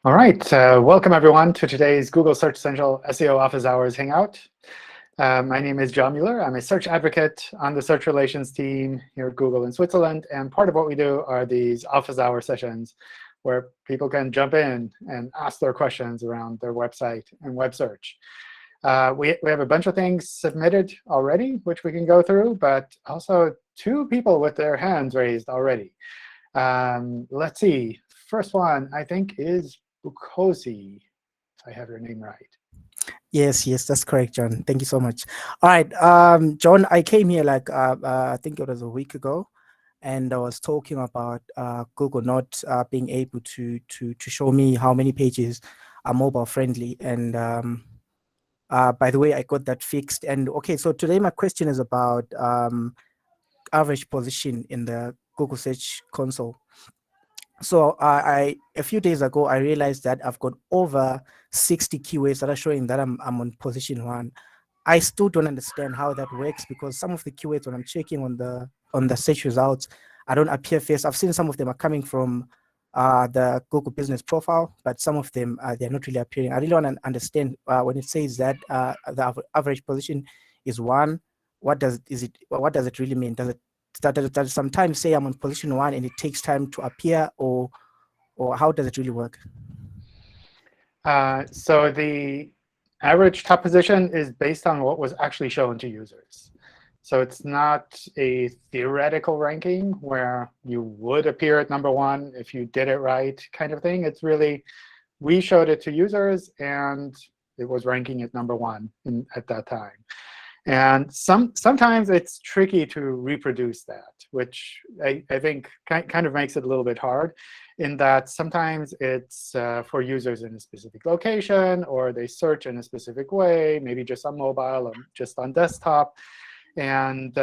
All right, welcome everyone to today's Google Search Essential SEO Office Hours Hangout. My name is John Mueller. I'm a search advocate on the search relations team here at Google in Switzerland. And part of what we do are these office hour sessions where people can jump in and ask their questions around their website and web search. We have a bunch of things submitted already, which we can go through, but also 2 people with their hands raised already. Let's see. First one, I think, is Bukosi, if I have your name right. Yes, that's correct, John. Thank you so much. All right, John, I came here like I think it was a week ago, and I was talking about Google not being able to show me how many pages are mobile friendly. And by the way, I got that fixed. And okay, so today my question is about average position in the Google Search Console. So a few days ago, I realized that I've got over 60 keywords that are showing that I'm on position 1. I still don't understand how that works, because some of the keywords, when I'm checking on the search results, I don't appear first. I've seen some of them are coming from the Google Business Profile, but some of them they're not really appearing. I really want to understand when it says that the average position is 1. What does it really mean? Does it sometimes say I'm on position 1 and it takes time to appear, or how does it really work? So the average top position is based on what was actually shown to users. So it's not a theoretical ranking where you would appear at number 1 if you did it right kind of thing. It's really, we showed it to users, and it was ranking at number 1 at that time. And sometimes it's tricky to reproduce that, which I think kind of makes it a little bit hard, in that sometimes it's for users in a specific location, or they search in a specific way, maybe just on mobile or just on desktop. And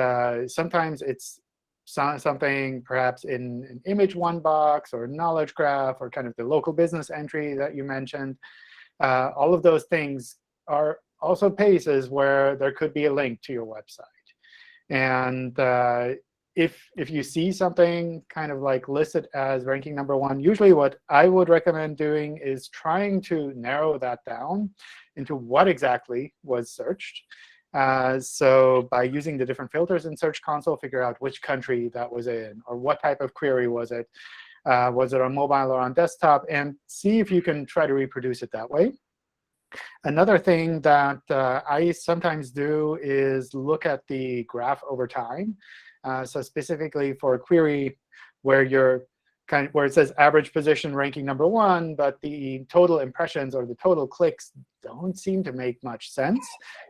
sometimes it's something perhaps in an image 1 box or knowledge graph, or kind of the local business entry that you mentioned. All of those things are also places where there could be a link to your website. And if you see something kind of like listed as ranking number 1, usually what I would recommend doing is trying to narrow that down into what exactly was searched. So by using the different filters in Search Console, figure out which country that was in, or what type of query was it. Was it on mobile or on desktop? And see if you can try to reproduce it that way. Another thing that I sometimes do is look at the graph over time. So specifically for a query where where it says average position ranking number 1, but the total impressions or the total clicks don't seem to make much sense,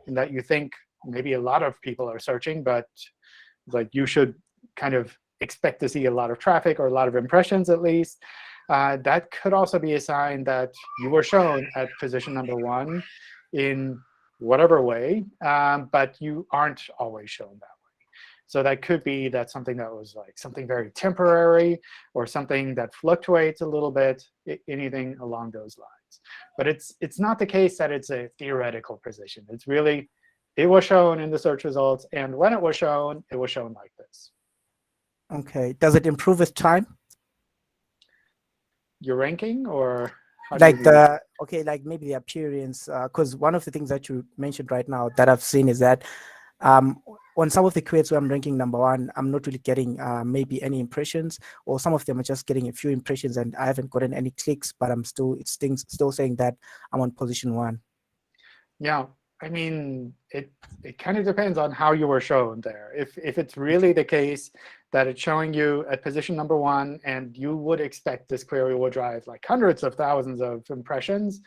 in that you think maybe a lot of people are searching, but like you should kind of expect to see a lot of traffic or a lot of impressions at least. That could also be a sign that you were shown at position number 1 in whatever way, but you aren't always shown that way. So that could be that something that was like something very temporary, or something that fluctuates a little bit, anything along those lines. But it's not the case that it's a theoretical position. It's really, it was shown in the search results, and when it was shown like this. Okay. Does it improve with time? Your ranking, or how do you Like mean? like maybe the appearance, because one of the things that you mentioned right now that I've seen is that on some of the keywords where I'm ranking number 1, I'm not really getting maybe any impressions, or some of them are just getting a few impressions and I haven't gotten any clicks, but it's still saying that I'm on position 1. Yeah, I mean, it kind of depends on how you were shown there. If it's really the case that it's showing you at position number 1, and you would expect this query will drive like hundreds of thousands of impressions,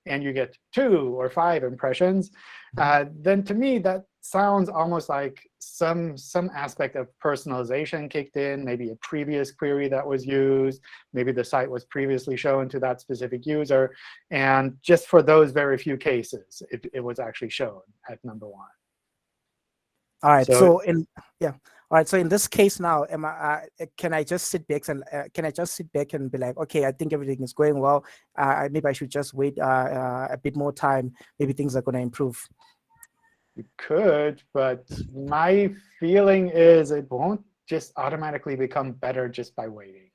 and you get 2 or 5 impressions, then to me that sounds almost like some aspect of personalization kicked in, maybe a previous query that was used, maybe the site was previously shown to that specific user, and just for those very few cases, it was actually shown at number 1. All right. So So yeah. All right. So in this case now, can I just sit back and be like, OK, I think everything is going well. Maybe I should just wait a bit more time. Maybe things are going to improve. you could, but my feeling is it won't just automatically become better just by waiting.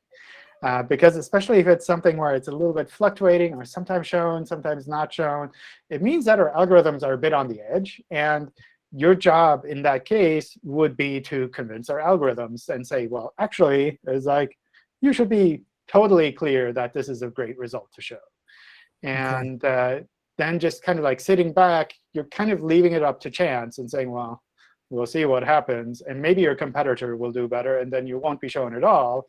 Because especially if it's something where it's a little bit fluctuating or sometimes shown, sometimes not shown, it means that our algorithms are a bit on the edge. And your job in that case would be to convince our algorithms and say, well, actually, it's like you should be totally clear that this is a great result to show. And then just kind of like sitting back, you're kind of leaving it up to chance and saying, well, we'll see what happens. And maybe your competitor will do better, and then you won't be shown at all.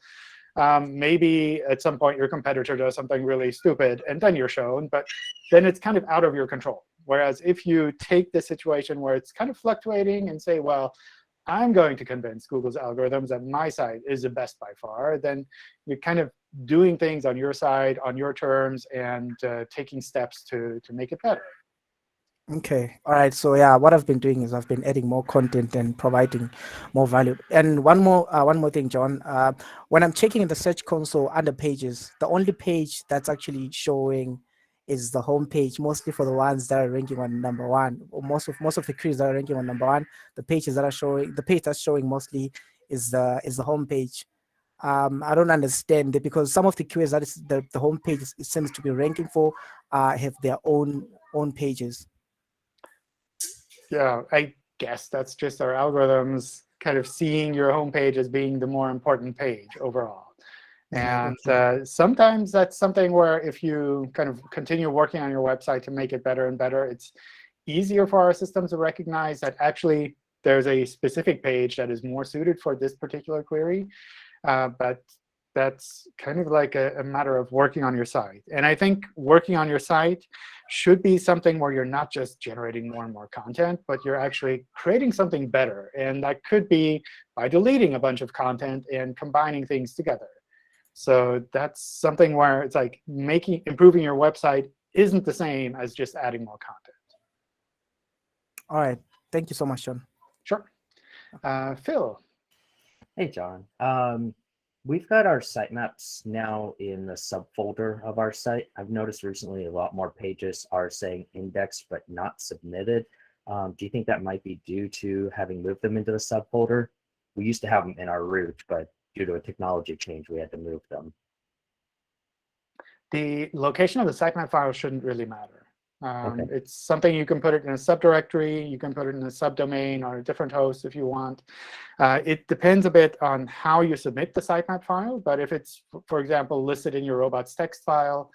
Maybe at some point your competitor does something really stupid, and then you're shown. But then it's kind of out of your control. Whereas if you take the situation where it's kind of fluctuating and say, well, I'm going to convince Google's algorithms that my site is the best by far, then you're kind of doing things on your side, on your terms, and taking steps to make it better. Okay. All right. So yeah, what I've been doing is I've been adding more content and providing more value. And one more thing, John. When I'm checking in the Search Console under Pages, the only page that's actually showing is the home page, mostly for the ones that are ranking on number one. Or most of the queries that are ranking on number one, the page that's showing mostly is the home page. I don't understand it, because some of the queries that is the home page seems to be ranking for have their own pages. Yeah, I guess that's just our algorithms kind of seeing your home page as being the more important page overall. And sometimes that's something where if you kind of continue working on your website to make it better and better, it's easier for our systems to recognize that actually there's a specific page that is more suited for this particular query. But that's kind of like a matter of working on your site. And I think working on your site should be something where you're not just generating more and more content, but you're actually creating something better. And that could be by deleting a bunch of content and combining things together. So that's something where it's like improving your website isn't the same as just adding more content. All right. Thank you so much, John. Sure. Phil. Hey, John. We've got our sitemaps now in the subfolder of our site. I've noticed recently a lot more pages are saying indexed but not submitted. Do you think that might be due to having moved them into the subfolder? We used to have them in our root, but due to a technology change, we had to move them. The location of the sitemap file shouldn't really matter. It's something you can put it in a subdirectory. You can put it in a subdomain or a different host if you want. It depends a bit on how you submit the sitemap file. But if it's, for example, listed in your robots text file,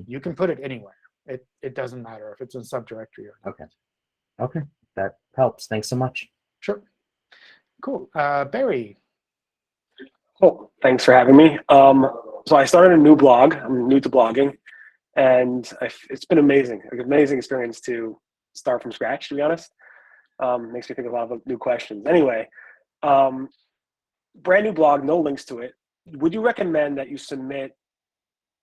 you can put it anywhere. It doesn't matter if it's in subdirectory or not. OK, that helps. Thanks so much. Sure. Cool. Barry. Cool. Thanks for having me. So I started a new blog. I'm new to blogging. And it's been amazing, an amazing experience to start from scratch, to be honest. Makes me think of a lot of new questions. Anyway, brand new blog, no links to it. Would you recommend that you submit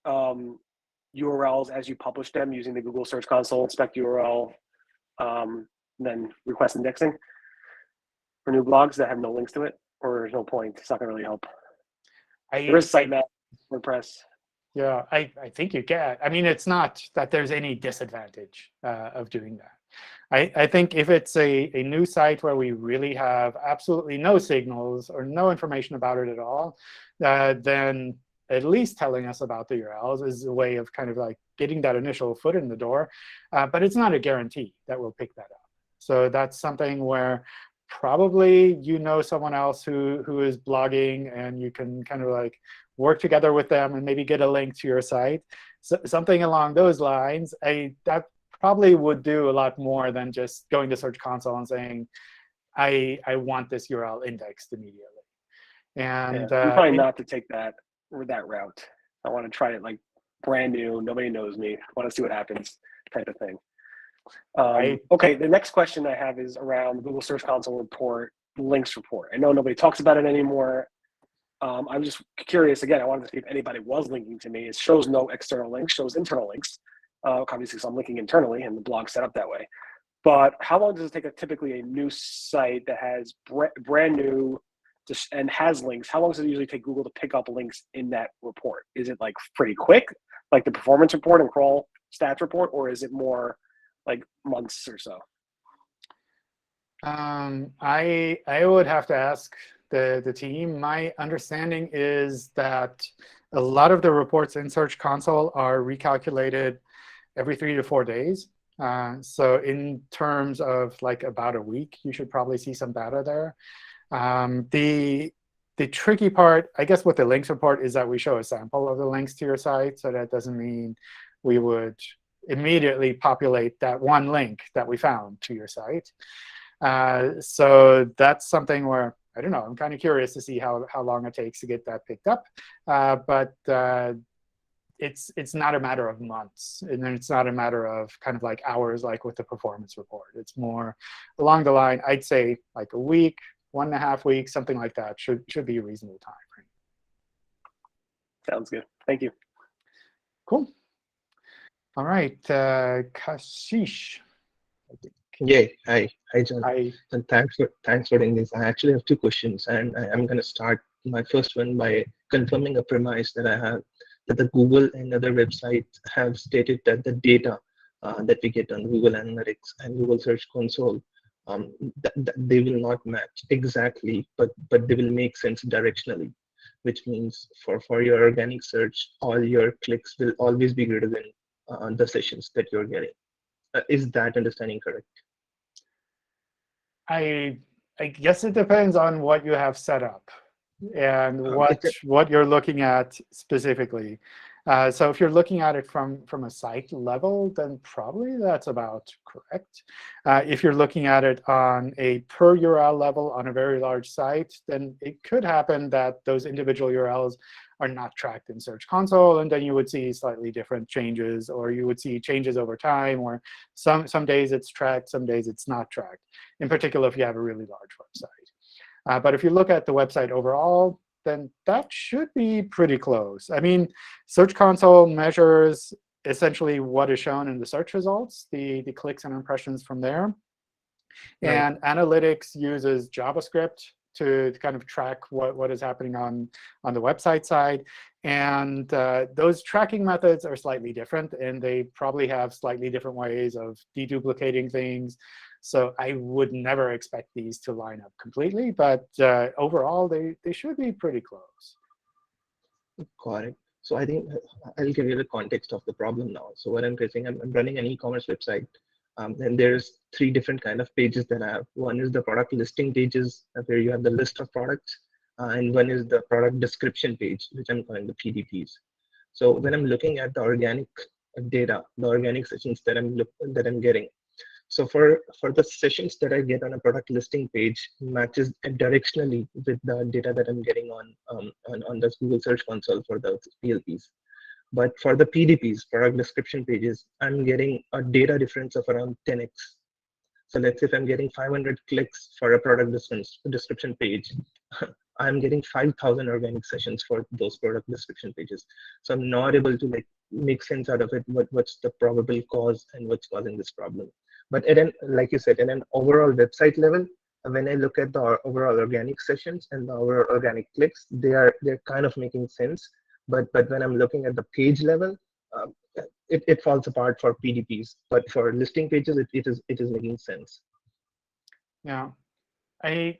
URLs as you publish them using the Google Search Console, inspect URL, then request indexing for new blogs that have no links to it? Or there's no point? It's not going to really help. There is sitemap, WordPress. Yeah, I think you can. I mean, it's not that there's any disadvantage of doing that. I think if it's a new site where we really have absolutely no signals or no information about it at all, then at least telling us about the URLs is a way of kind of like getting that initial foot in the door. But it's not a guarantee that we'll pick that up. So that's something where probably you know someone else who is blogging, and you can kind of like work together with them and maybe get a link to your site. So something along those lines, that probably would do a lot more than just going to Search Console and saying, I want this URL indexed immediately. And I'm probably not to take that route. I want to try it like brand new, nobody knows me, I want to see what happens type of thing. OK, the next question I have is around the Google Search Console report, links report. I know nobody talks about it anymore. I'm just curious, again, I wanted to see if anybody was linking to me. It shows no external links, shows internal links. Obviously, because I'm linking internally and the blog's set up that way. But how long does it take typically a new site that has brand new and has links? How long does it usually take Google to pick up links in that report? Is it like pretty quick, like the performance report and crawl stats report, or is it more like months or so? I would have to ask the team. My understanding is that a lot of the reports in Search Console are recalculated every 3 to 4 days. So in terms of like about a week, you should probably see some data there. The tricky part, I guess, with the links report is that we show a sample of the links to your site. So that doesn't mean we would immediately populate that one link that we found to your site. So that's something where, I don't know, I'm kind of curious to see how long it takes to get that picked up. But it's not a matter of months. And then it's not a matter of kind of like hours like with the performance report. It's more along the line, I'd say like a week, 1.5 weeks, something like that should be a reasonable time frame. Sounds good. Thank you. Cool. All right, Kashish. Yeah, hi, John. Hi. And thanks for doing this. I actually have 2 questions, and I'm going to start my first one by confirming a premise that I have, that the Google and other websites have stated that the data that we get on Google Analytics and Google Search Console, that they will not match exactly, but they will make sense directionally, which means for your organic search, all your clicks will always be greater than the sessions that you're getting. Is that understanding correct? I guess it depends on what you have set up and what you're looking at specifically. So if you're looking at it from a site level, then probably that's about correct. If you're looking at it on a per URL level on a very large site, then it could happen that those individual URLs are not tracked in Search Console, and then you would see slightly different changes, or you would see changes over time, where some days it's tracked, some days it's not tracked, in particular if you have a really large website. But if you look at the website overall, then that should be pretty close. I mean, Search Console measures essentially what is shown in the search results, the clicks and impressions from there. Right. And Analytics uses JavaScript to kind of track what is happening on the website side. And those tracking methods are slightly different, and they probably have slightly different ways of deduplicating things. So I would never expect these to line up completely. But overall, they should be pretty close. Got it. So I think I'll give you the context of the problem now. So what I'm facing, I'm running an e-commerce website. And there's 3 different kind of pages that I have. One is the product listing pages, where you have the list of products. And one is the product description page, which I'm calling the PDPs. So when I'm looking at the organic data, the organic sessions that I'm getting, so for the sessions that I get on a product listing page matches directionally with the data that I'm getting on the Google Search Console for the PLPs. But for the PDPs, product description pages, I'm getting a data difference of around 10x. So let's say if I'm getting 500 clicks for a product description page, I'm getting 5,000 organic sessions for those product description pages. So I'm not able to make sense out of it. What's the probable cause and what's causing this problem? But like you said, at an overall website level, when I look at the overall organic sessions and the overall organic clicks, they're kind of making sense. But when I'm looking at the page level, it falls apart for PDPs. But for listing pages, it is making sense. Yeah, I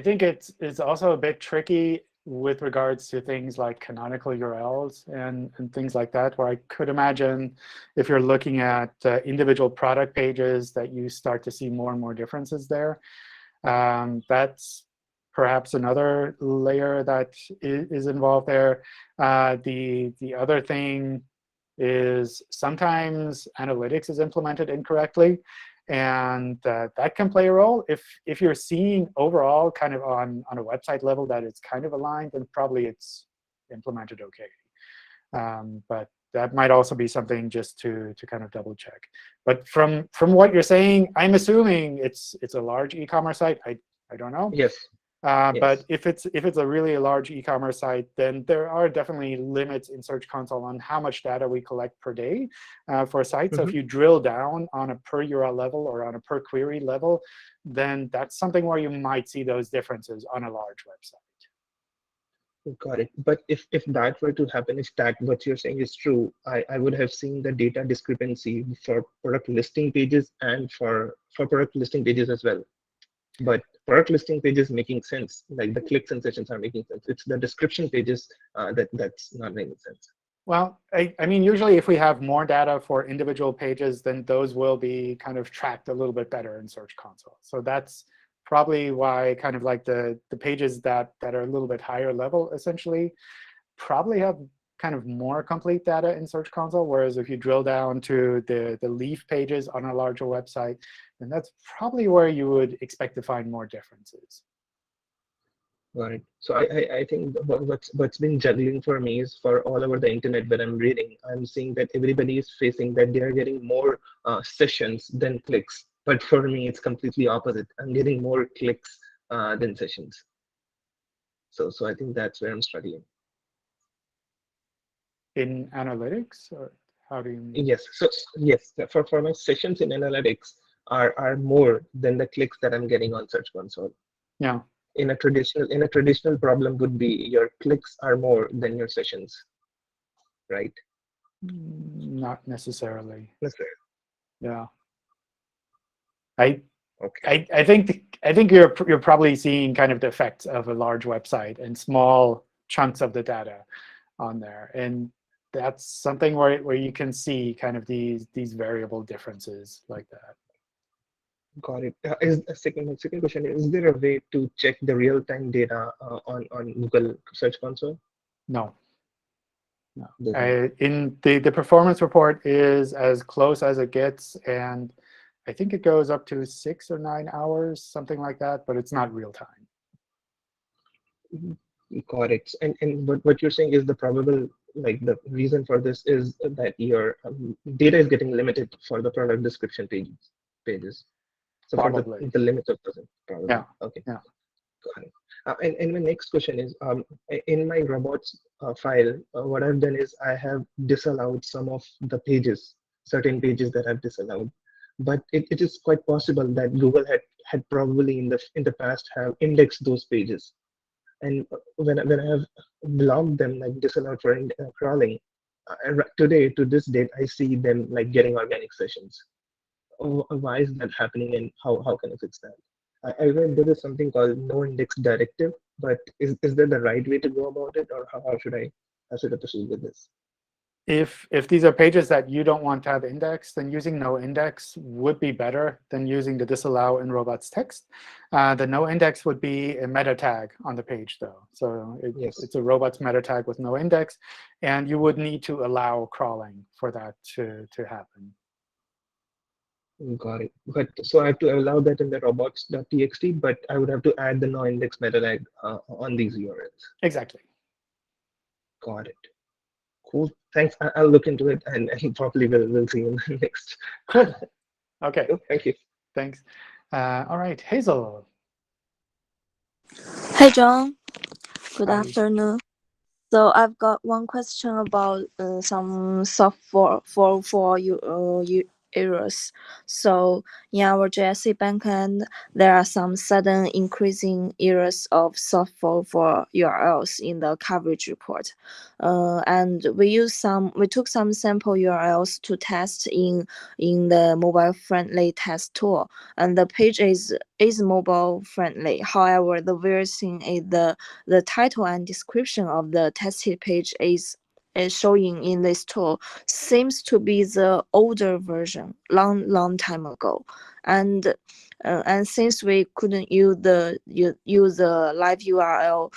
think it's also a bit tricky with regards to things like canonical URLs and things like that, where I could imagine if you're looking at individual product pages that you start to see more and more differences there. That's perhaps another layer that is involved there. The other thing is sometimes analytics is implemented incorrectly. And that can play a role. If you're seeing overall kind of on a website level that it's kind of aligned, then probably it's implemented OK. But that might also be something just to kind of double check. But from what you're saying, I'm assuming it's a large e-commerce site. I don't know. Yes. Yes. But if it's a really large e-commerce site, then there are definitely limits in Search Console on how much data we collect per day for a site. So if you drill down on a per URL level or on a per query level, then that's something where you might see those differences on a large website. Got it. But if that were to happen, if that what you're saying is true, I would have seen the data discrepancy for product listing pages and for product listing pages as well. but product listing pages making sense, like the clicks and sessions are making sense. It's the description pages that's not making sense. Well, I mean, usually if we have more data for individual pages, then those will be kind of tracked a little bit better in Search Console. So that's probably why kind of like the pages that are a little bit higher level, essentially, probably have kind of more complete data in Search Console. Whereas if you drill down to the leaf pages on a larger website, then that's probably where you would expect to find more differences. Got it. So I think what's been juggling for me is for all over the internet that I'm reading, I'm seeing that everybody is facing that they are getting more sessions than clicks. But for me, it's completely opposite. I'm getting more clicks than sessions. So I think that's where I'm struggling. In analytics, or how do you mean? Yes. So yes, for my sessions in analytics are more than the clicks that I'm getting on Search Console. Yeah. In a traditional problem would be your clicks are more than your sessions, right? Not necessarily. Necessarily. Yeah. Okay. I think you're probably seeing kind of the effects of a large website and small chunks of the data on there, and that's something where you can see kind of these variable differences like that. Got it. My second question is there a way to check the real-time data on Google Search Console? No. Doesn't. In the performance report is as close as it gets, and I think it goes up to 6 or 9 hours, something like that, but it's not real time. Got it. And what you're saying is the probable, like the reason for this is that your data is getting limited for the product description pages. So Probably. for the limits of dozen, probably. Yeah. Okay. Yeah. Got it. And my next question is, in my robots file, what I've done is I have disallowed some of the pages, certain pages that I've disallowed. But it is quite possible that Google had probably in the past have indexed those pages. And when I have blocked them, like disallowed for crawling, today to this date, I see them like getting organic sessions. Why is that happening, and how can I fix that? I read there is something called no index directive, but is that the right way to go about it, or how should I proceed with this? If these are pages that you don't want to have indexed, then using no index would be better than using the disallow in robots text. The no index would be a meta tag on the page, though. So it's a robots meta tag with no index, and you would need to allow crawling for that to happen. Got it. But so I have to allow that in the robots.txt, but I would have to add the no index meta tag on these URLs. Exactly. Got it. Cool. Thanks. I'll look into it, and probably we'll see you next. Cool. OK. Cool. Thank you. Thanks. All right, Hazel. Hey, John. Good Hi. afternoon. So I've got one question about some software for you errors. So in our JSC backend, there are some sudden increasing errors of software for URLs in the coverage report. And we took some sample URLs to test in the mobile friendly test tool, and the page is mobile friendly. However, the weird thing is the title and description of the tested page is showing in this tool seems to be the older version, long time ago, and since we couldn't use the live URL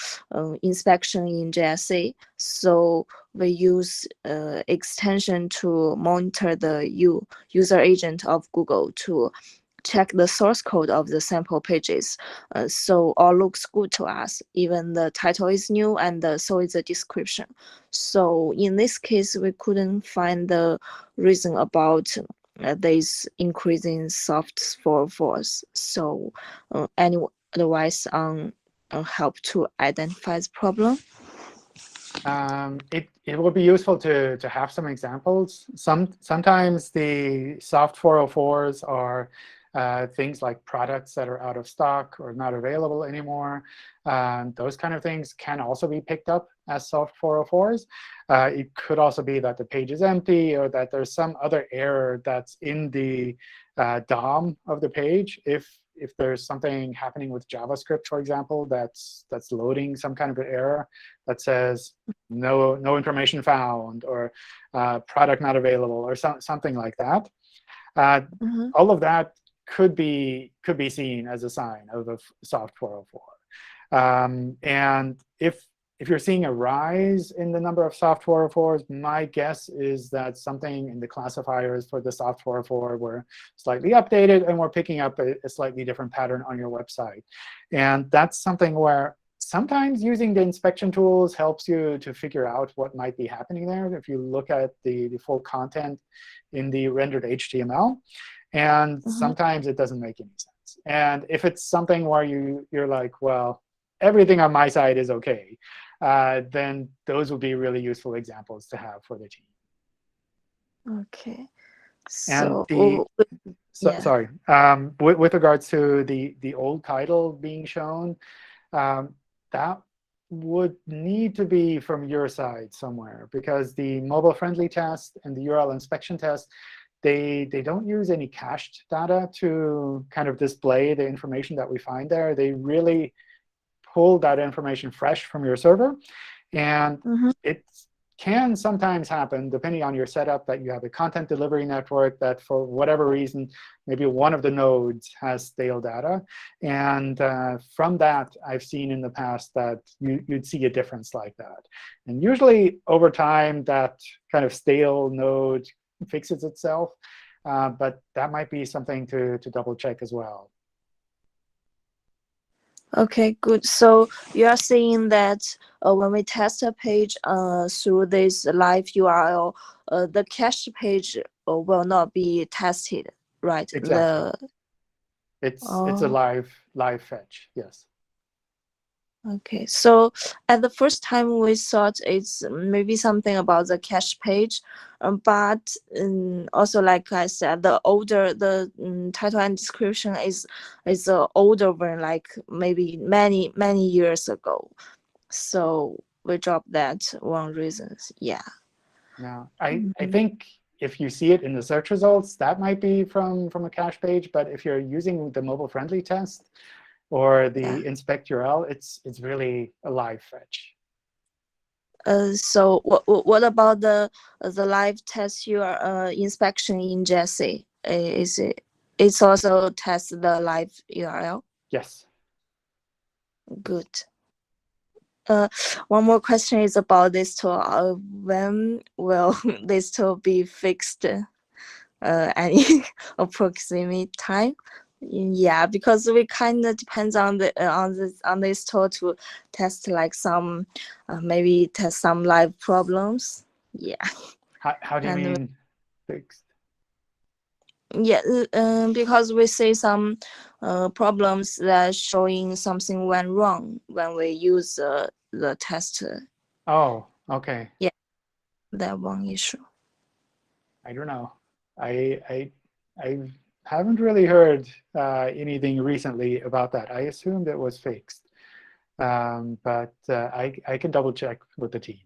inspection in JSA, so we use extension to monitor the user agent of Google to check the source code of the sample pages. So all looks good to us. Even the title is new, and so is the description. So in this case, we couldn't find the reason about this increasing soft force. So any advice on help to identify the problem? It would be useful to have some examples. Sometimes the soft 404s are things like products that are out of stock or not available anymore. Those kind of things can also be picked up as soft 404s. It could also be that the page is empty, or that there's some other error that's in the DOM of the page. If if there's something happening with JavaScript, for example, that's loading some kind of an error that says no information found, or product not available, or something like that. All of that could be seen as a sign of a soft 404. And if you're seeing a rise in the number of soft 404s, my guess is that something in the classifiers for the soft 404 were slightly updated, and we're picking up a slightly different pattern on your website. And that's something where sometimes using the inspection tools helps you to figure out what might be happening there if you look at the full content in the rendered HTML. And sometimes it doesn't make any sense. And if it's something where you're like, well, everything on my side is OK, then those would be really useful examples to have for the team. OK. And yeah. sorry, with regards to the old title being shown, that would need to be from your side somewhere, because the mobile-friendly test and the URL inspection test, they don't use any cached data to kind of display the information that we find there. They really pull that information fresh from your server. And it can sometimes happen, depending on your setup, that you have a content delivery network that, for whatever reason, maybe one of the nodes has stale data. And from that, I've seen in the past that you'd see a difference like that. And usually, over time, that kind of stale node fixes itself. But that might be something to double check as well. OK, good. So you are saying that when we test a page through this live URL, the cache page will not be tested, right? Exactly. It's a live fetch, yes. OK, so at the first time we thought it's maybe something about the cache page, but also, like I said, the title and description is the older one, like maybe many years ago. So we dropped that one reason. Yeah. Now, I think if you see it in the search results, that might be from a cache page. But if you're using the mobile-friendly test or the inspect URL, it's really a live fetch. So what about the live test inspection in Jesse? It's also test the live URL? Yes. Good. One more question is about this tool. When will this tool be fixed? Any approximate time? Yeah, because we kind of depends on this tool to test like some maybe test some live problems. Yeah. How do you mean fixed? Yeah, because we see some problems that showing something went wrong when we use the test. Oh, OK. Yeah, that one issue. I don't know. I haven't really heard anything recently about that. I assumed it was fixed. But I can double check with the team.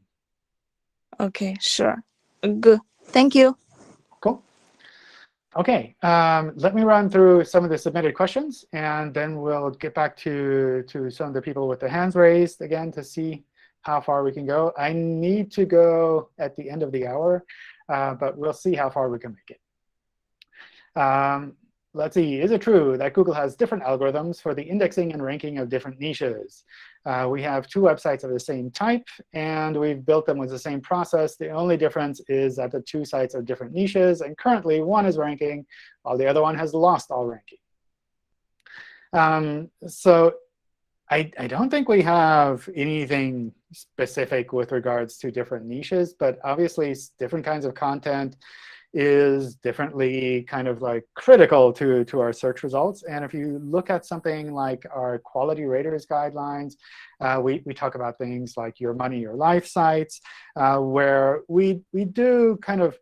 OK, sure. Good. Thank you. Cool. OK, let me run through some of the submitted questions, and then we'll get back to some of the people with their hands raised again to see how far we can go. I need to go at the end of the hour, but we'll see how far we can make it. Let's see. Is it true that Google has different algorithms for the indexing and ranking of different niches? We have two websites of the same type, and we've built them with the same process. The only difference is that the two sites are different niches, and currently one is ranking, while the other one has lost all ranking. So I don't think we have anything specific with regards to different niches, but obviously different kinds of content is differently kind of like critical to our search results. And if you look at something like our quality raters guidelines, we talk about things like your money, your life sites, where we do kind of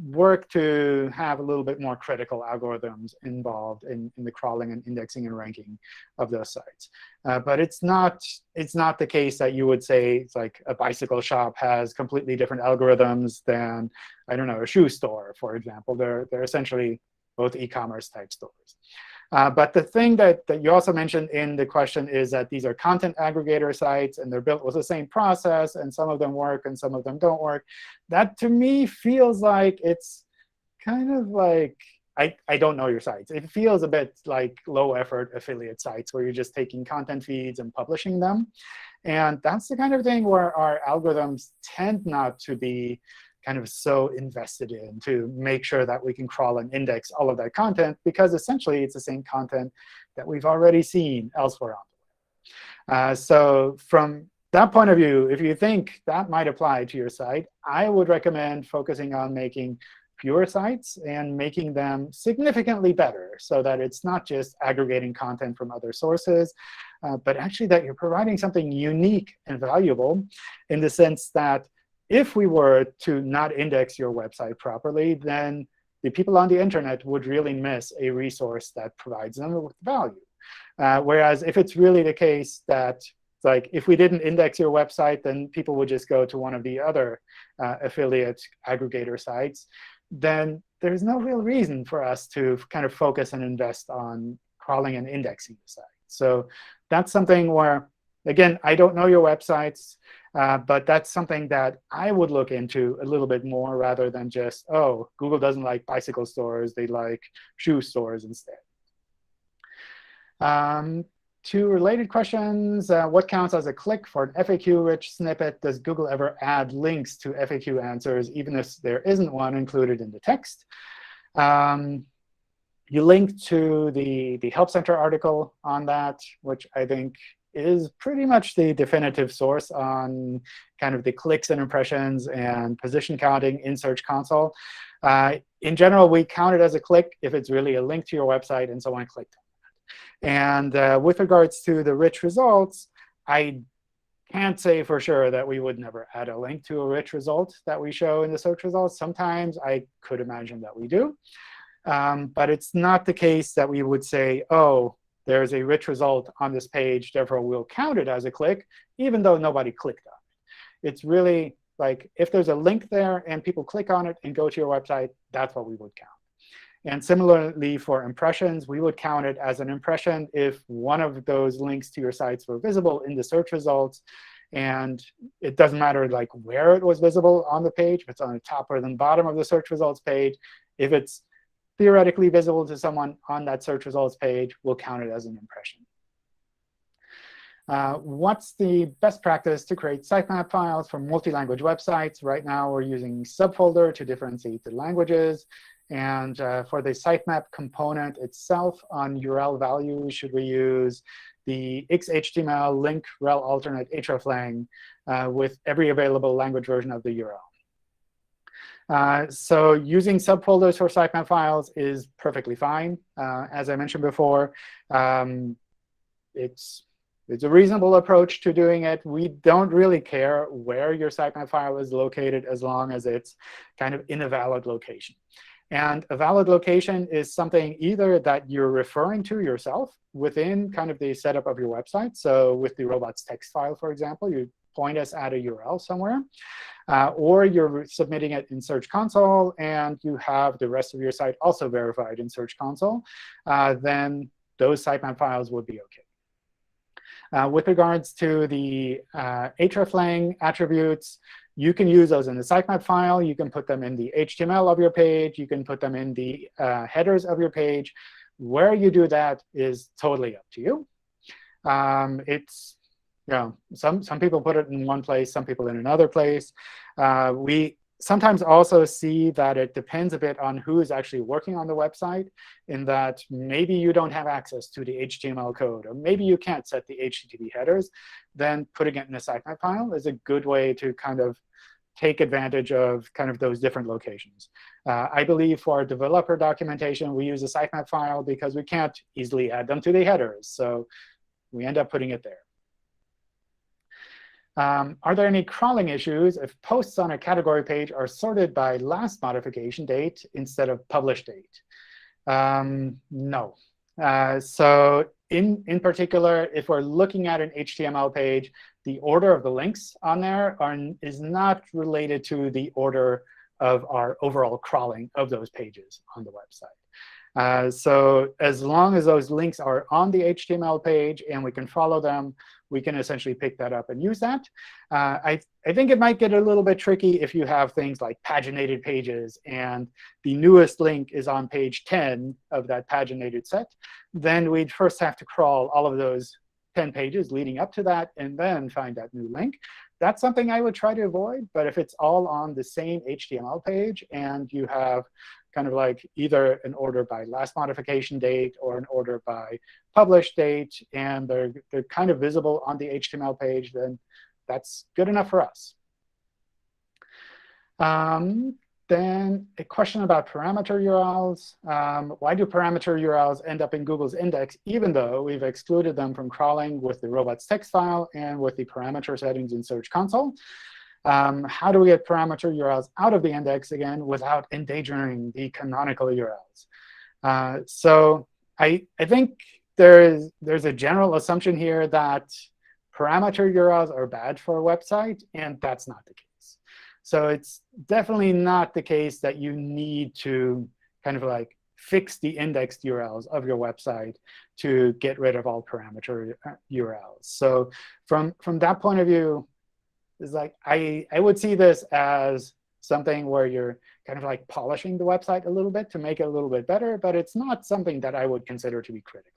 work to have a little bit more critical algorithms involved in the crawling and indexing and ranking of those sites. But it's not the case that you would say it's like a bicycle shop has completely different algorithms than, I don't know, a shoe store, for example. They're essentially both e-commerce type stores. But the thing that you also mentioned in the question is that these are content aggregator sites, and they're built with the same process, and some of them work and some of them don't work. That, to me, feels like it's kind of like I don't know your sites. It feels a bit like low-effort affiliate sites where you're just taking content feeds and publishing them. And that's the kind of thing where our algorithms tend not to be kind of so invested in to make sure that we can crawl and index all of that content, because essentially it's the same content that we've already seen elsewhere on the web. So from that point of view, if you think that might apply to your site, I would recommend focusing on making fewer sites and making them significantly better, so that it's not just aggregating content from other sources, but actually that you're providing something unique and valuable, in the sense that if we were to not index your website properly, then the people on the internet would really miss a resource that provides them with value. Whereas if it's really the case that, like, if we didn't index your website, then people would just go to one of the other affiliate aggregator sites, then there's no real reason for us to kind of focus and invest on crawling and indexing the site. So that's something where, again, I don't know your websites, but that's something that I would look into a little bit more, rather than just, oh, Google doesn't like bicycle stores, they like shoe stores instead. Two related questions. What counts as a click for an FAQ-rich snippet? Does Google ever add links to FAQ answers, even if there isn't one included in the text? You linked to the Help Center article on that, which I think is pretty much the definitive source on kind of the clicks and impressions and position counting in Search Console. In general, we count it as a click if it's really a link to your website and someone clicked on it. And with regards to the rich results, I can't say for sure that we would never add a link to a rich result that we show in the search results. Sometimes I could imagine that we do. But it's not the case that we would say, oh, there's a rich result on this page, therefore we'll count it as a click, even though nobody clicked on it. It's really like, if there's a link there and people click on it and go to your website, that's what we would count. And similarly for impressions, we would count it as an impression if one of those links to your sites were visible in the search results. And it doesn't matter like where it was visible on the page, if it's on the top or the bottom of the search results page. If it's theoretically visible to someone on that search results page, we'll count it as an impression. What's the best practice to create sitemap files for multi-language websites? Right now, we're using subfolder to differentiate the languages. And for the sitemap component itself, on URL values, should we use the XHTML link rel alternate hreflang with every available language version of the URL? So using subfolders for sitemap files is perfectly fine. As I mentioned before, it's a reasonable approach to doing it. We don't really care where your sitemap file is located, as long as it's kind of in a valid location. And a valid location is something either that you're referring to yourself within kind of the setup of your website. So with the robots text file, for example, you point us at a URL somewhere. Or you're submitting it in Search Console, and you have the rest of your site also verified in Search Console. Then those sitemap files would be OK. With regards to the hreflang attributes, you can use those in the sitemap file. You can put them in the HTML of your page. You can put them in the headers of your page. Where you do that is totally up to you. It's, you know, some people put it in one place, some people in another place. We sometimes also see that it depends a bit on who is actually working on the website, in that maybe you don't have access to the HTML code, or maybe you can't set the HTTP headers. Then putting it in a sitemap file is a good way to kind of take advantage of kind of those different locations. I believe for developer documentation, we use a sitemap file because we can't easily add them to the headers. So we end up putting it there. Are there any crawling issues if posts on a category page are sorted by last modification date instead of publish date? No. So in particular, if we're looking at an HTML page, the order of the links on there is not related to the order of our overall crawling of those pages on the website. So as long as those links are on the HTML page and we can follow them, we can essentially pick that up and use that. I think it might get a little bit tricky if you have things like paginated pages and the newest link is on page 10 of that paginated set. Then we'd first have to crawl all of those 10 pages leading up to that and then find that new link. That's something I would try to avoid. But if it's all on the same HTML page and you have kind of like either an order by last modification date or an order by published date, and they're kind of visible on the HTML page, then that's good enough for us. Then a question about parameter URLs. Why do parameter URLs end up in Google's index, even though we've excluded them from crawling with the robots text file and with the parameter settings in Search Console? How do we get parameter URLs out of the index, again, without endangering the canonical URLs? So I think there's a general assumption here that parameter URLs are bad for a website, and that's not the case. So it's definitely not the case that you need to kind of like fix the indexed URLs of your website to get rid of all parameter URLs. So from that point of view, it's like I would see this as something where you're kind of like polishing the website a little bit to make it a little bit better, but it's not something that I would consider to be critical.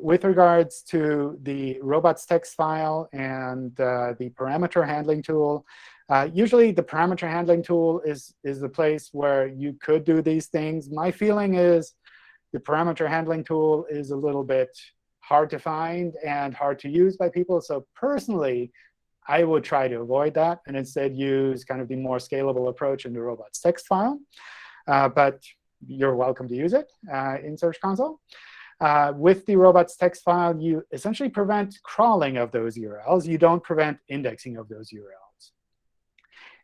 With regards to the robots text file and the parameter handling tool, usually the parameter handling tool is the place where you could do these things. My feeling is the parameter handling tool is a little bit hard to find and hard to use by people. So personally, I would try to avoid that and instead use kind of the more scalable approach in the robots text file. But you're welcome to use it in Search Console. With the robots text file, you essentially prevent crawling of those URLs. You don't prevent indexing of those URLs.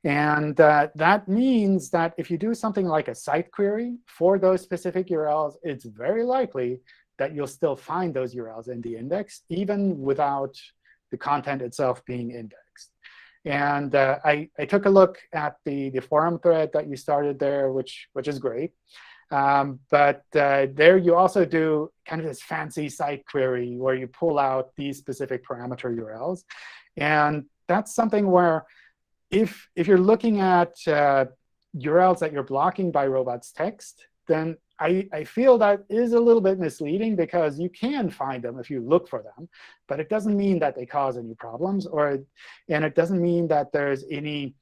And that means that if you do something like a site query for those specific URLs, it's very likely that you'll still find those URLs in the index, even without the content itself being indexed. And I took a look at the forum thread that you started there, which is great. But there you also do kind of this fancy site query where you pull out these specific parameter URLs. And that's something where if you're looking at URLs that you're blocking by robots text, then I feel that is a little bit misleading because you can find them if you look for them. But it doesn't mean that they cause any problems, and it doesn't mean that there's any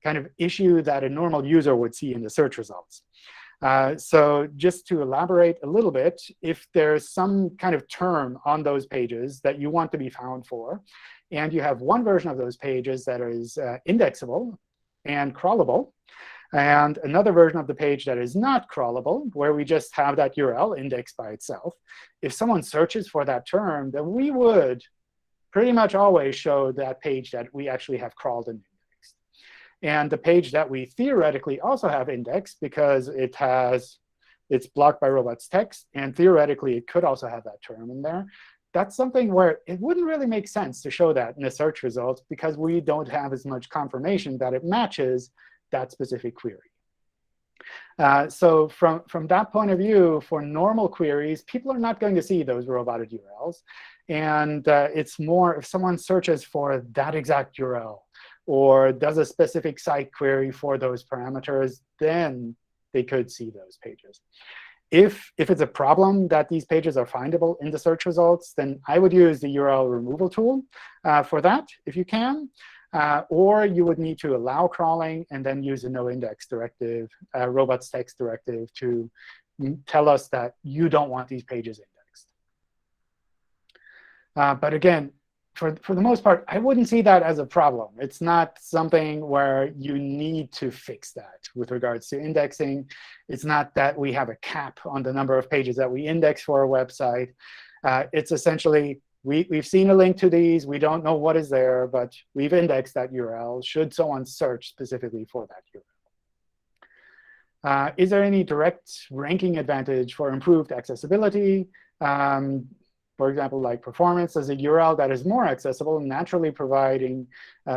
kind of issue that a normal user would see in the search results. So just to elaborate a little bit, if there's some kind of term on those pages that you want to be found for, and you have one version of those pages that is indexable and crawlable, and another version of the page that is not crawlable, where we just have that URL indexed by itself, if someone searches for that term, then we would pretty much always show that page that we actually have crawled and indexed. And the page that we theoretically also have indexed, because it's blocked by robots text, and theoretically it could also have that term in there, that's something where it wouldn't really make sense to show that in the search results because we don't have as much confirmation that it matches that specific query. So from that point of view, for normal queries, people are not going to see those roboted URLs. And it's more if someone searches for that exact URL or does a specific site query for those parameters, then they could see those pages. If it's a problem that these pages are findable in the search results, then I would use the URL removal tool for that, if you can. Or you would need to allow crawling and then use a no-index directive, robots text directive, to tell us that you don't want these pages indexed. But again, for the most part, I wouldn't see that as a problem. It's not something where you need to fix that with regards to indexing. It's not that we have a cap on the number of pages that we index for a website. It's essentially, we've seen a link to these. We don't know what is there, but we've indexed that URL should someone search specifically for that URL. Is there any direct ranking advantage for improved accessibility? For example, like performance as a URL that is more accessible, naturally providing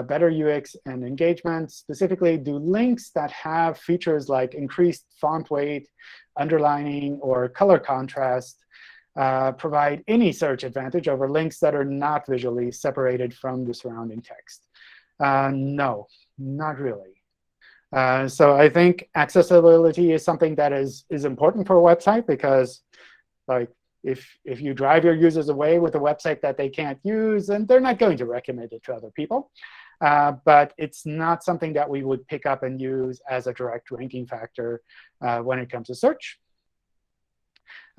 better UX and engagement. Specifically, do links that have features like increased font weight underlining, or color contrast provide any search advantage over links that are not visually separated from the surrounding text? No, not really. So I think accessibility is something that is important for a website, because like if you drive your users away with a website that they can't use, then they're not going to recommend it to other people. But it's not something that we would pick up and use as a direct ranking factor when it comes to search.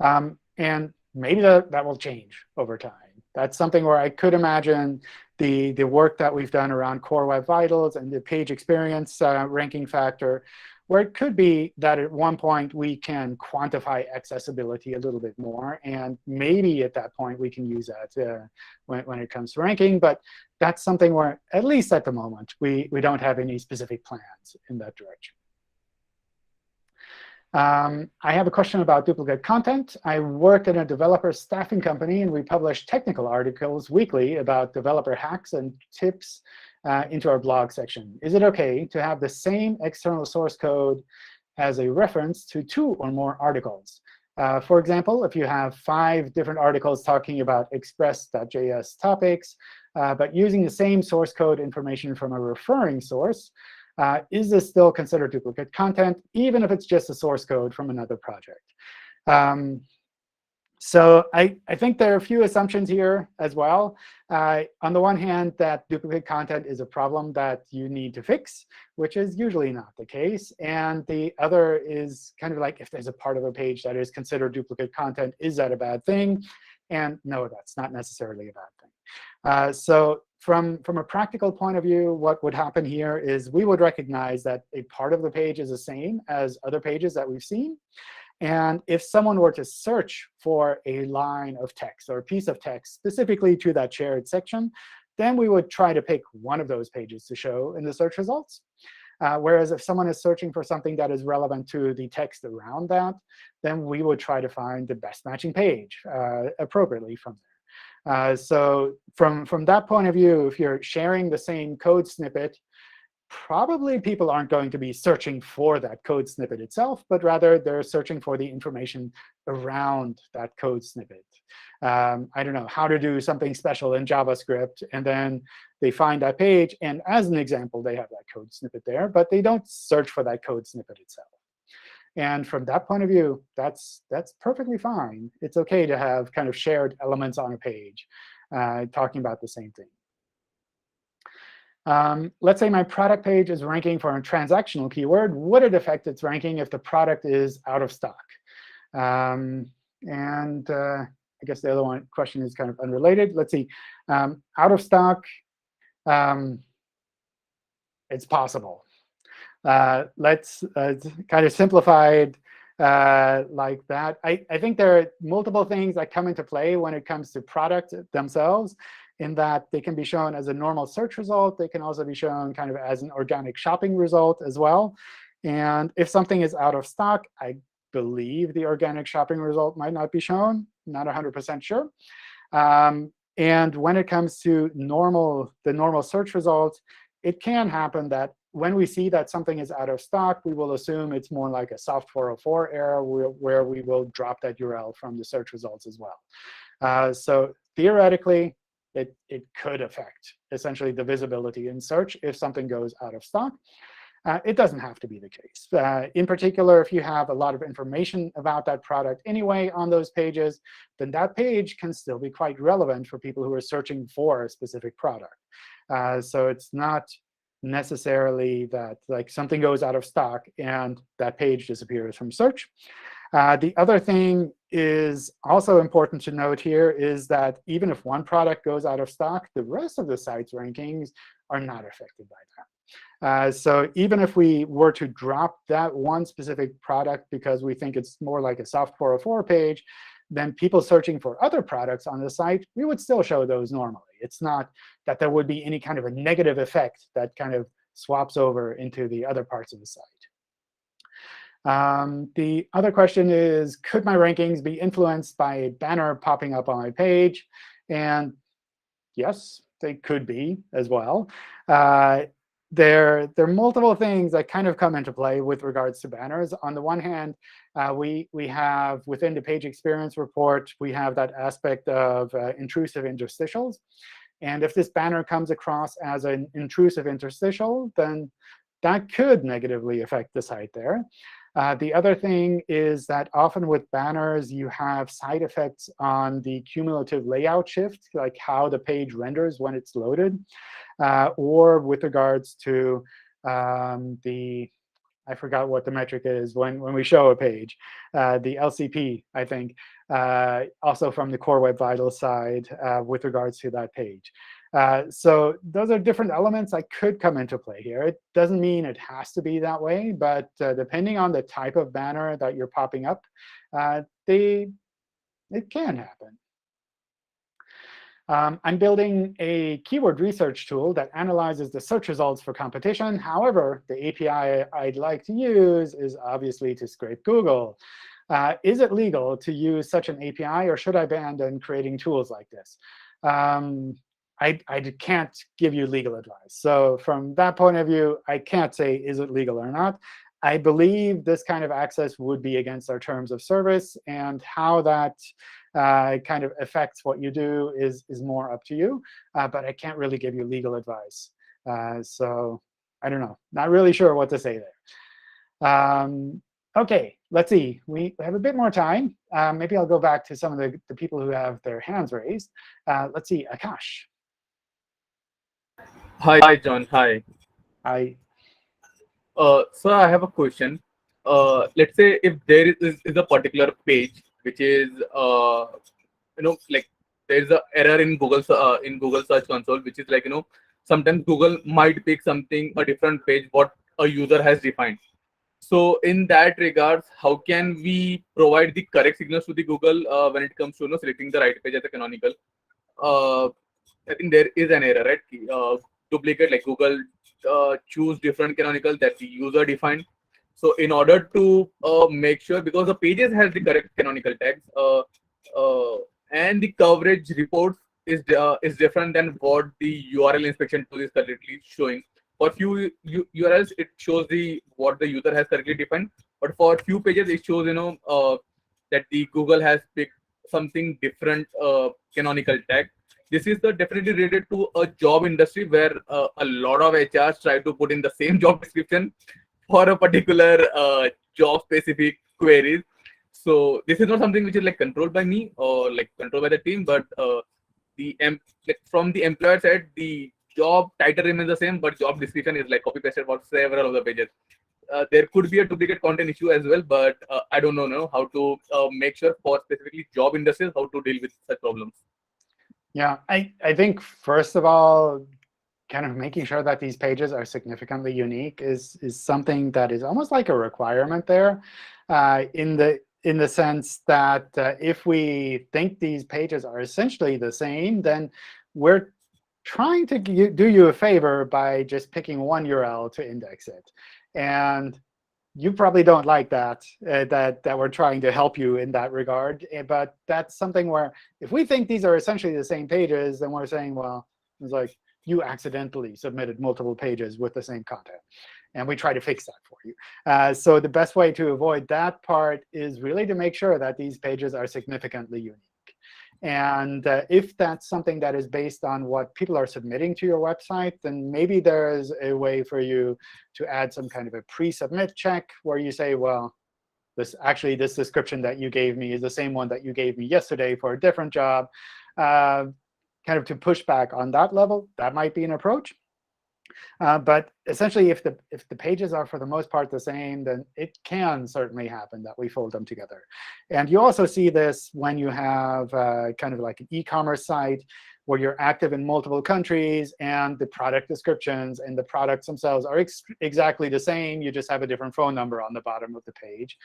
And maybe that will change over time. That's something where I could imagine the work that we've done around Core Web Vitals and the page experience ranking factor, where it could be that at one point we can quantify accessibility a little bit more. And maybe at that point we can use that when it comes to ranking. But that's something where, at least at the moment, we don't have any specific plans in that direction. I have a question about duplicate content. I work in a developer staffing company, and we publish technical articles weekly about developer hacks and tips into our blog section. Is it OK to have the same external source code as a reference to 2 or more articles? For example, if you have 5 different articles talking about express.js topics, but using the same source code information from a referring source, is this still considered duplicate content, even if it's just a source code from another project? So I think there are a few assumptions here as well. On the one hand, that duplicate content is a problem that you need to fix, which is usually not the case. And the other is kind of like, if there's a part of a page that is considered duplicate content, is that a bad thing? And no, that's not necessarily a bad thing. So from a practical point of view, what would happen here is we would recognize that a part of the page is the same as other pages that we've seen. And if someone were to search for a line of text or a piece of text specifically to that shared section, then we would try to pick one of those pages to show in the search results. Whereas if someone is searching for something that is relevant to the text around that, then we would try to find the best matching page appropriately from there. So from that point of view, if you're sharing the same code snippet, probably people aren't going to be searching for that code snippet itself, but rather they're searching for the information around that code snippet. I don't know, how to do something special in JavaScript, and then they find that page. And as an example, they have that code snippet there, but they don't search for that code snippet itself. And from that point of view, that's perfectly fine. It's OK to have kind of shared elements on a page talking about the same thing. Let's say my product page is ranking for a transactional keyword. Would it affect its ranking if the product is out of stock? I guess the other question is kind of unrelated. Let's see. Out of stock, it's possible. Let's kind of simplified like that. I think there are multiple things that come into play when it comes to product themselves, in that they can be shown as a normal search result. They can also be shown kind of as an organic shopping result as well. And if something is out of stock, I believe the organic shopping result might not be shown. Not 100% sure. And when it comes to the normal search results, it can happen that when we see that something is out of stock, we will assume it's more like a soft 404 error, where we will drop that URL from the search results as well. So theoretically, it could affect essentially the visibility in search if something goes out of stock. It doesn't have to be the case. In particular, if you have a lot of information about that product anyway on those pages, then that page can still be quite relevant for people who are searching for a specific product. So it's not necessarily that like something goes out of stock and that page disappears from search. The other thing is also important to note here is that even if one product goes out of stock, the rest of the site's rankings are not affected by that. So even if we were to drop that one specific product because we think it's more like a soft 404 page, then people searching for other products on the site, we would still show those normally. It's not that there would be any kind of a negative effect that kind of swaps over into the other parts of the site. The other question is, could my rankings be influenced by a banner popping up on my page? And yes, they could be as well. there are multiple things that kind of come into play with regards to banners. On the one hand, we have within the page experience report, we have that aspect of intrusive interstitials. And if this banner comes across as an intrusive interstitial, then that could negatively affect the site there. The other thing is that often with banners, you have side effects on the cumulative layout shift, like how the page renders when it's loaded, or with regards to I forgot what the metric is when we show a page, the LCP, I think, also from the Core Web Vitals side with regards to that page. So those are different elements that could come into play here. It doesn't mean it has to be that way, but depending on the type of banner that you're popping up, it can happen. I'm building a keyword research tool that analyzes the search results for competition. However, the API I'd like to use is obviously to scrape Google. Is it legal to use such an API, or should I abandon creating tools like this? I can't give you legal advice. So from that point of view, I can't say, is it legal or not? I believe this kind of access would be against our terms of service. And how that kind of affects what you do is more up to you. But I can't really give you legal advice. So I don't know. Not really sure what to say there. OK, let's see. We have a bit more time. Maybe I'll go back to some of the people who have their hands raised. Let's see, Akash. Hi, John. Hi. Hi. So I have a question. Let's say if there is a particular page which is, like there is an error in Google Search Console, which is like, sometimes Google might pick something, a different page what a user has defined. So in that regards, how can we provide the correct signals to the Google when it comes to selecting the right page as a canonical? I think there is an error, right? Duplicate, like Google choose different canonical that the user defined. So in order to make sure, because the pages has the correct canonical tags, and the coverage report is different than what the URL inspection tool is currently showing. For few URLs, it shows what the user has correctly defined, but for few pages, it shows that the Google has picked something different canonical tag. This is definitely related to a job industry where a lot of HRs try to put in the same job description for a particular job-specific queries. So this is not something which is like controlled by me or like controlled by the team, but from the employer side, the job title remains the same, but job description is like copy-pasted for several of the pages. There could be a duplicate content issue as well, but I don't know how to make sure for specifically job industries how to deal with such problems. Yeah, I think, first of all, kind of making sure that these pages are significantly unique is something that is almost like a requirement there, in the sense that if we think these pages are essentially the same, then we're trying to do you a favor by just picking one URL to index it. And you probably don't like that we're trying to help you in that regard. But that's something where if we think these are essentially the same pages, then we're saying, well, it's like you accidentally submitted multiple pages with the same content. And we try to fix that for you. So the best way to avoid that part is really to make sure that these pages are significantly unique. And if that's something that is based on what people are submitting to your website, then maybe there's a way for you to add some kind of a pre-submit check where you say, well, this description that you gave me is the same one that you gave me yesterday for a different job. Kind of to push back on that level, that might be an approach. But essentially, if the pages are for the most part the same, then it can certainly happen that we fold them together. And you also see this when you have kind of like an e-commerce site where you're active in multiple countries, and the product descriptions and the products themselves are exactly the same. You just have a different phone number on the bottom of the page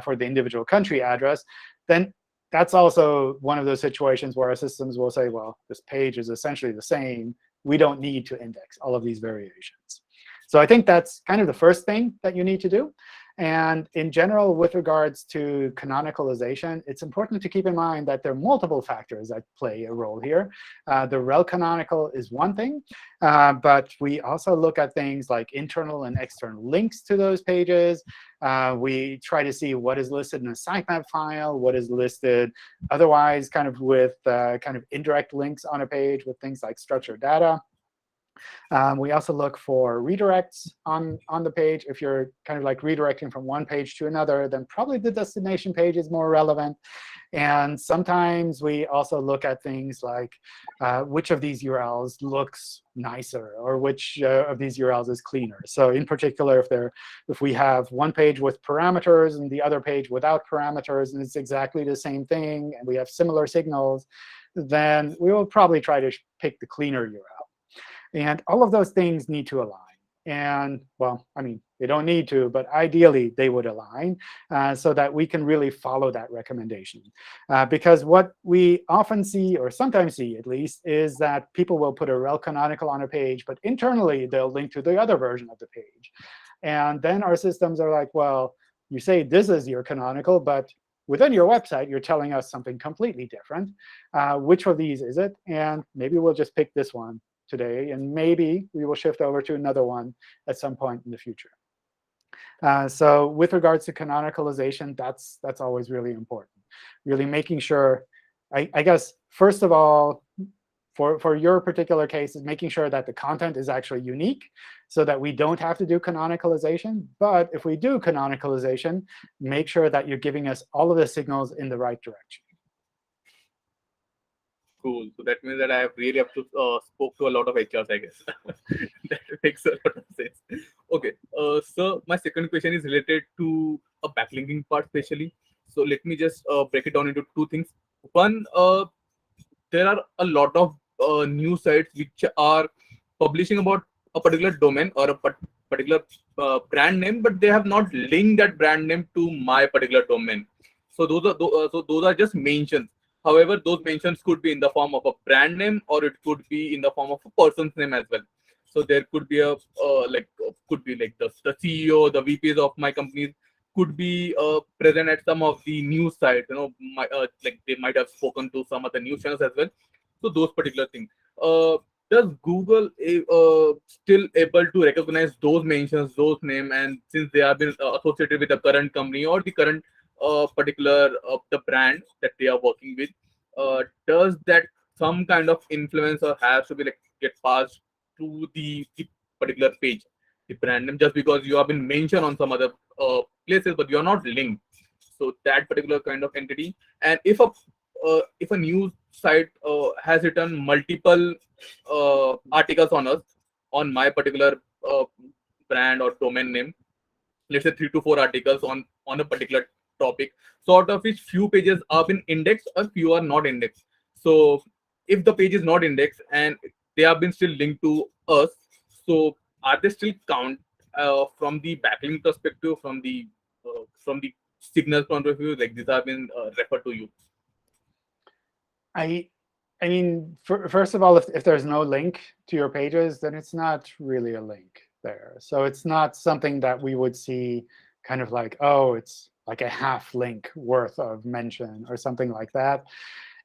for the individual country address. Then that's also one of those situations where our systems will say, well, this page is essentially the same. We don't need to index all of these variations. So I think that's kind of the first thing that you need to do. And in general, with regards to canonicalization, it's important to keep in mind that there are multiple factors that play a role here. The rel canonical is one thing, but we also look at things like internal and external links to those pages. We try to see what is listed in a sitemap file, what is listed otherwise kind of with kind of indirect links on a page with things like structured data. We also look for redirects on the page. If you're kind of like redirecting from one page to another, then probably the destination page is more relevant. And sometimes we also look at things like which of these URLs looks nicer, or which of these URLs is cleaner. So in particular, if we have one page with parameters and the other page without parameters, and it's exactly the same thing, and we have similar signals, then we will probably try to pick the cleaner URL. And all of those things need to align. And, well, I mean, they don't need to, but ideally they would align so that we can really follow that recommendation. Because what we often see, or sometimes see at least, is that people will put a rel canonical on a page, but internally they'll link to the other version of the page. And then our systems are like, well, you say this is your canonical, but within your website, you're telling us something completely different. Which of these is it? And maybe we'll just pick this one today, and maybe we will shift over to another one at some point in the future. So with regards to canonicalization, that's always really important. Really making sure, I guess, first of all, for your particular case, is making sure that the content is actually unique so that we don't have to do canonicalization. But if we do canonicalization, make sure that you're giving us all of the signals in the right direction. Cool. So that means that I really have to spoke to a lot of HRs, I guess. That makes a lot of sense. OK, so my second question is related to a backlinking part, especially. So let me just break it down into two things. One, there are a lot of news sites which are publishing about a particular domain or a particular brand name, but they have not linked that brand name to my particular domain. So those are just mentions. However, those mentions could be in the form of a brand name, or it could be in the form of a person's name as well. So there could be the CEO, the VPs of my companies could be present at some of the news sites. Like they might have spoken to some other news channels as well. So those particular things. Does Google still able to recognize those mentions, those names, and since they have been associated with the current company or the current particular the brand that they are working with, does that some kind of influence or has to be like get passed to the particular page, the brand name, just because you have been mentioned on some other places, but you are not linked? So that particular kind of entity, and if a news site has written multiple articles on us, on my particular brand or domain name, let's say 3 to 4 articles on a particular topic, sort of which few pages have been indexed or few are not indexed. So if the page is not indexed and they have been still linked to us, so are they still count from the backlink perspective, from the signal point of view, like these have been referred to you? I mean, first of all, if there's no link to your pages, then it's not really a link there. So it's not something that we would see kind of like, oh, it's like a half link worth of mention or something like that.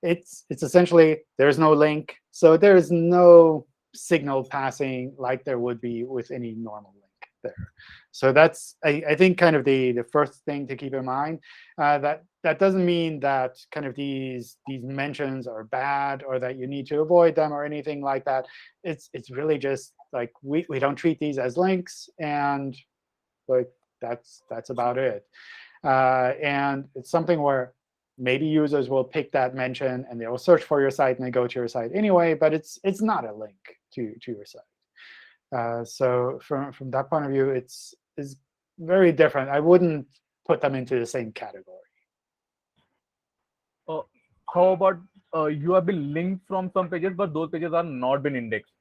It's essentially there's no link. So there's no signal passing like there would be with any normal link there. So that's, I think, kind of the first thing to keep in mind. That doesn't mean that kind of these mentions are bad or that you need to avoid them or anything like that. It's really just like we don't treat these as links, and like that's about it. And it's something where maybe users will pick that mention and they will search for your site and they go to your site anyway, but it's not a link to your site. So from that point of view, it's very different. I wouldn't put them into the same category. How about you have been linked from some pages, but those pages are not been indexed?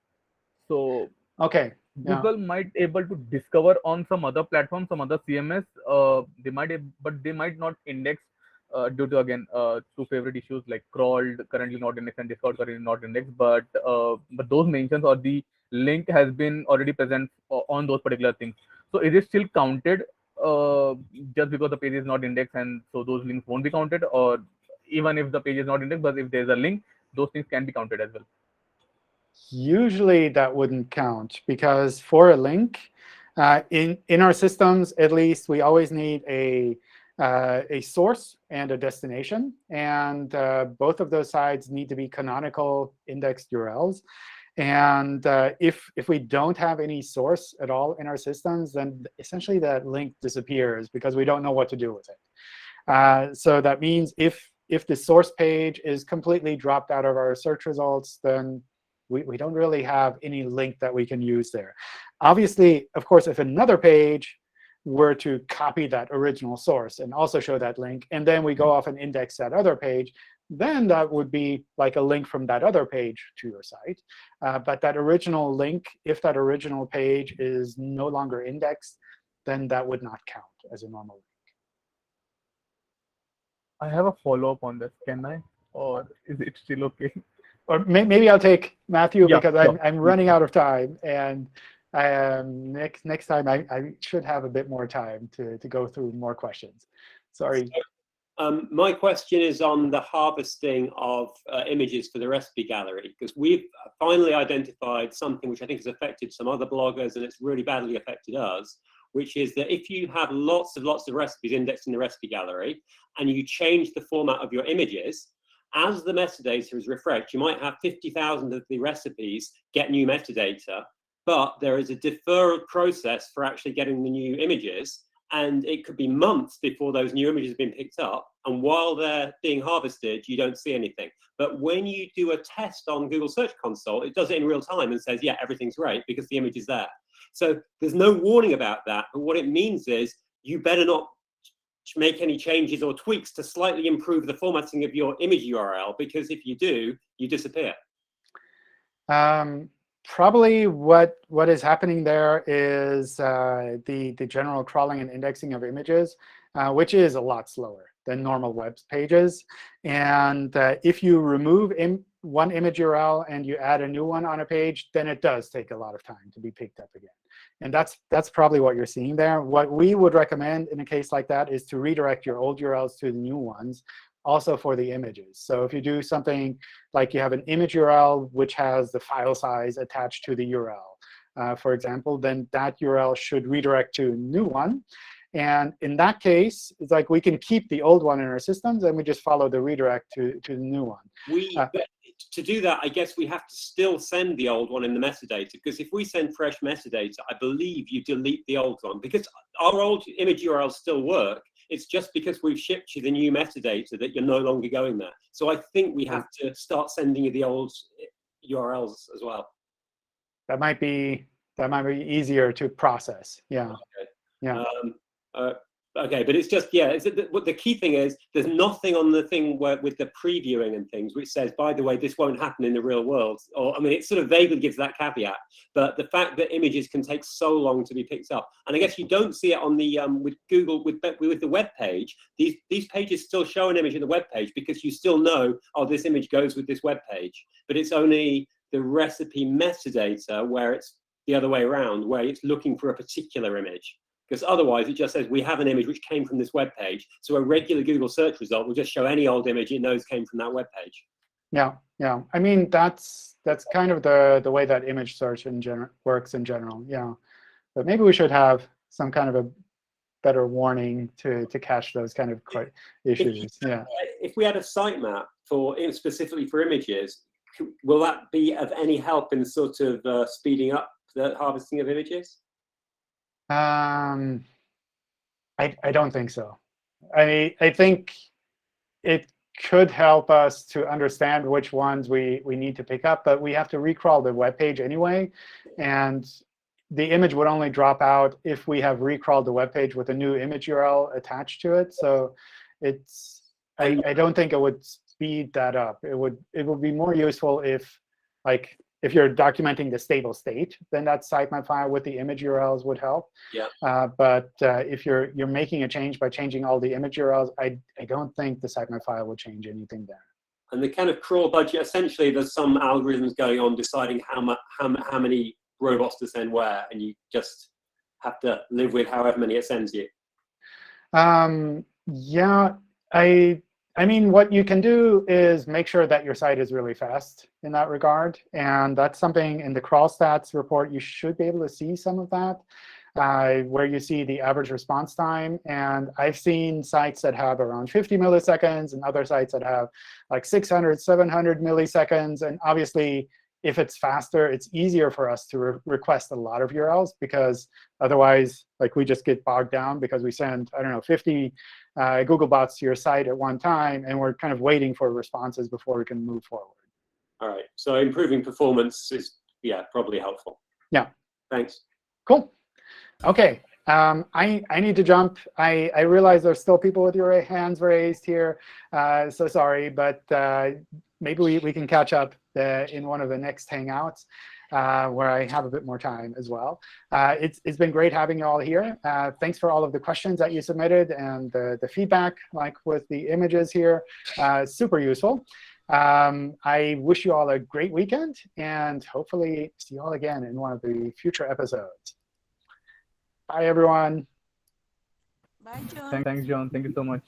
So OK. Google might able to discover on some other platform, some other CMS. But they might not index due to, again, two favorite issues like crawled currently not indexed and Discord currently not indexed. But those mentions or the link has been already present on those particular things. So is it still counted just because the page is not indexed, and so those links won't be counted? Or even if the page is not indexed, but if there's a link, those things can be counted as well? Usually that wouldn't count, because for a link, in our systems, at least, we always need a source and a destination. And both of those sides need to be canonical indexed URLs. And if we don't have any source at all in our systems, then essentially that link disappears because we don't know what to do with it. So that means if the source page is completely dropped out of our search results, then we don't really have any link that we can use there. Obviously, of course, if another page were to copy that original source and also show that link, and then we go off and index that other page, then that would be like a link from that other page to your site. But that original link, if that original page is no longer indexed, then that would not count as a normal link. I have a follow-up on this. Can I? Or is it still OK? Or maybe I'll take Matthew, Yeah, because sure. I'm running out of time. And next time, I should have a bit more time to go through more questions. Sorry. My question is on the harvesting of images for the recipe gallery, because we've finally identified something which I think has affected some other bloggers, and it's really badly affected us, which is that if you have lots of recipes indexed in the recipe gallery, and you change the format of your images, as the metadata is refreshed, you might have 50,000 of the recipes get new metadata, but there is a deferral process for actually getting the new images. And it could be months before those new images have been picked up. And while they're being harvested, you don't see anything. But when you do a test on Google Search Console, it does it in real time and says, yeah, everything's great because the image is there. So there's no warning about that. But what it means is you better not make any changes or tweaks to slightly improve the formatting of your image URL, because if you do, you disappear. Probably what is happening there is the general crawling and indexing of images, which is a lot slower than normal web pages. And if you remove one image URL and you add a new one on a page, then it does take a lot of time to be picked up again. And that's probably what you're seeing there. What we would recommend in a case like that is to redirect your old URLs to the new ones, also for the images. So if you do something like you have an image URL which has the file size attached to the URL, for example, then that URL should redirect to a new one. And in that case, it's like we can keep the old one in our systems, and we just follow the redirect to the new one. To do that, I guess we have to still send the old one in the metadata, because if we send fresh metadata, I believe you delete the old one, because our old image URLs still work. It's just because we've shipped you the new metadata that you're no longer going there. So I think we have to start sending you the old URLs as well. That might be easier to process. Yeah. Okay. Yeah. Okay, but it's just, yeah, what the key thing is, there's nothing on the thing with the previewing and things which says, by the way, this won't happen in the real world. Or, I mean, it sort of vaguely gives that caveat. But the fact that images can take so long to be picked up, and I guess you don't see it on the with Google with the web page. These pages still show an image in the web page because you still know, oh, this image goes with this web page. But it's only the recipe metadata where it's the other way around, where it's looking for a particular image. Because otherwise, it just says we have an image which came from this web page. So a regular Google search result will just show any old image it knows came from that web page. Yeah, yeah. I mean, that's kind of the way that image search in general works in general. Yeah, but maybe we should have some kind of a better warning to catch those kind of issues. If we had a sitemap specifically for images, will that be of any help in sort of speeding up the harvesting of images? I don't think so. I think it could help us to understand which ones we need to pick up, but we have to recrawl the web page anyway, and the image would only drop out if we have recrawled the web page with a new image URL attached to it. So I don't think it would speed that up. It would be more useful if you're documenting the stable state, then that sitemap file with the image URLs would help. Yeah. But if you're making a change by changing all the image URLs, I don't think the sitemap file would change anything there. And the kind of crawl budget, essentially, there's some algorithms going on deciding how many robots to send where, and you just have to live with however many it sends you. Yeah, I mean, what you can do is make sure that your site is really fast in that regard. And that's something in the crawl stats report, you should be able to see some of that, where you see the average response time. And I've seen sites that have around 50 milliseconds and other sites that have like 600, 700 milliseconds. And obviously, if it's faster, it's easier for us to request a lot of URLs, because otherwise, like, we just get bogged down because we send, I don't know, 50 Googlebots to your site at one time, and we're kind of waiting for responses before we can move forward. All right. So improving performance is, yeah, probably helpful. Yeah. Thanks. Cool. OK. I need to jump. I realize there's still people with your hands raised here. So sorry, but maybe we can catch up in one of the next Hangouts where I have a bit more time as well. It's been great having you all here. Thanks for all of the questions that you submitted and the feedback, like with the images here. Super useful. I wish you all a great weekend, and hopefully see you all again in one of the future episodes. Bye, everyone. Bye, John. Thanks, John. Thank you so much.